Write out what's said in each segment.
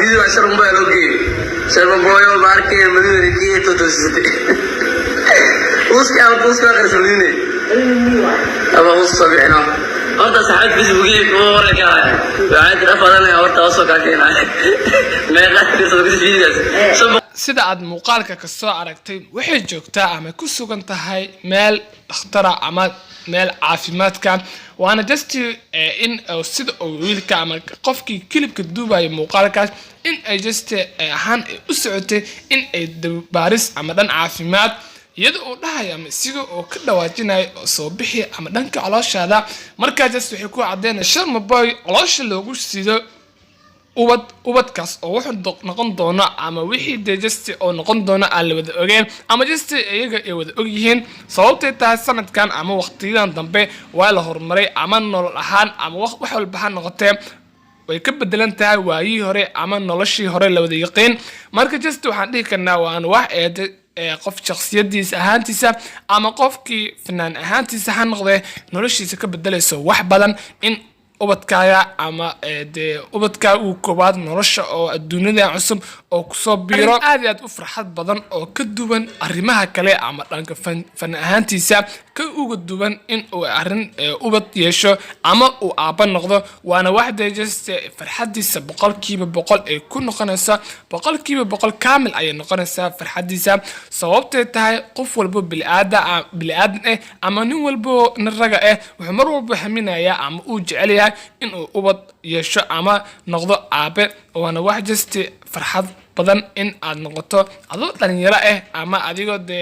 video عشان موبايل اوكي شرب موبايل باركي مدينة كي تدوسي وسك آخر سنيني أبغى وصل بينا أرد ساعات فيسبوكي كورة كا بعد رفضنا يا أرد أوصل كاكينا ما يقدر يسوي فيديوز sida aad muuqaalka ka soo aragtay waxay joogtaa ama ku sugan tahay meel dhakhtar ama meel caafimaadka waana just in sida wiilka ama qofkii kilibka duubaya muuqaalkaas in ay just ahaan u socotay in ay baaris ama dhan caafimaad iyada oo dhahay ama siga oo ka dhawaajinayo soo bixi ama dhanka calooshaada markaa just waxay ku cadeynaysaa Sharma Boy caloosha loogu sido ubadkaas oo wuxuu noqon doona ama wixii de just oo noqon doona aan la wada ogeyn ama just iyaga ay wada og yihiin sababtay tahay sanadkan ama waqtiyadan dambe waa la horumaray ama nolol ahaan ama wax walba ha noqotee way ka bedelan tahay waayii hore ama noloshii hore la wada yaqeen marka just waxaan dhihi karnaa waan wax qof shakhsiyadiisa ahaantiisa ama qofkii fanaan ahaantiisa ha noqday noloshiisa ka bedelayso wax badan in ubadkaaga ama ubadkaaga uu koobaad nolosha oo adduunyada cusub oo ku soo biiro aad u farxad badan oo ka duwan arrimaha kale ama dhanka fan ahaantiisa ka uga duwan in uu arrin ubad yeesho ama uu aaba noqdo waana waxda just farxadiisa 100% ay ku noqonaysa 100% kaamil ay noqonaysa farxadiisa sababtay tahay qof walba bilaadan ama nin walba raga wuxuu mar walba haminaya ama uu jecel in uu ubad yeesho ama noqdo aabe waana wax just farxad badan in aad noqoto adoo dhalinyaro ama adigoo de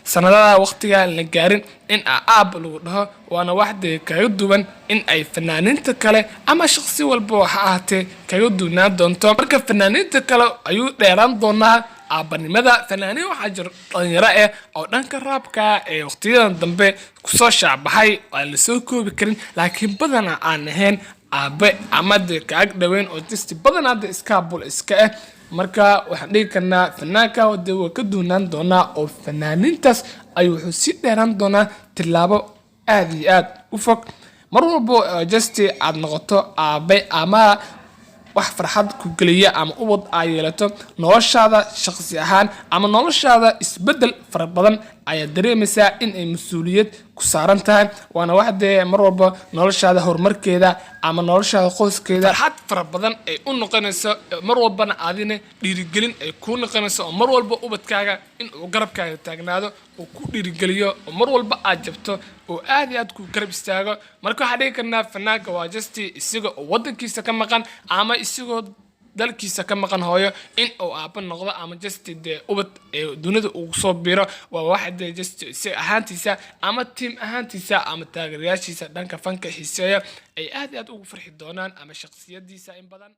sanadaha waqtiga la gaarin in aab lagu dhaho waana wax de kaga duwan in ay fanaaninta kale ama shakhsi walba waxa ahaatee kaga duwanaan doonto marka fanaaninta kale ayuu dheeraan doonaa aabanimada fanaaniin waxaa jira dhalinyaro oo dhanka raabka waqtiyadan dambe kusoo shaabaxay aan la soo koobi karin laakiin badana aan ahayn aabe ama de kaag dhaweyn oo just badana de iskaabul iska marka waxaan dhigi karnaa fanaanka wada waa ka duunaan doonaa oo fanaanintaas ayuu wuxuu si dheeraan doonaa tilaabo aad iyo aad u fog mar walba just aad noqoto aabe ama wax farxad ku galiya ama ubad ay yeelato noloshaada shakhsi ahaan ama noloshaada isbedel fara badan ayaa dareemaysaa in ay mas'uuliyad ku saaran tahay waana waxde mar walba noloshaada horumarkeeda ama noloshaada qoyskeeda farxad fara badan ay u noqonayso mar walbana aadina dhiirigelin ay ku noqonayso oo mar walba ubadkaaga in uu garabkaaga taagnaado oo ku dhiirigeliyo oo mar walba aad jabto oo aad iyo aad ku garab istaago marka waxaan dhigi karnaa fanaanka waa just isaga oo wadankiisa ka maqan ama isagoo dalkiisa ka maqan hooyo in uu aaba noqdo ama just de ubad dunida uu soo biro waa wax de just si ahaantiisa ama team ahaantiisa ama taageerayaashiisa dhanka fanka xiiseeya ay aad ugu farxi doonaan ama shakhsiyadiisa in badan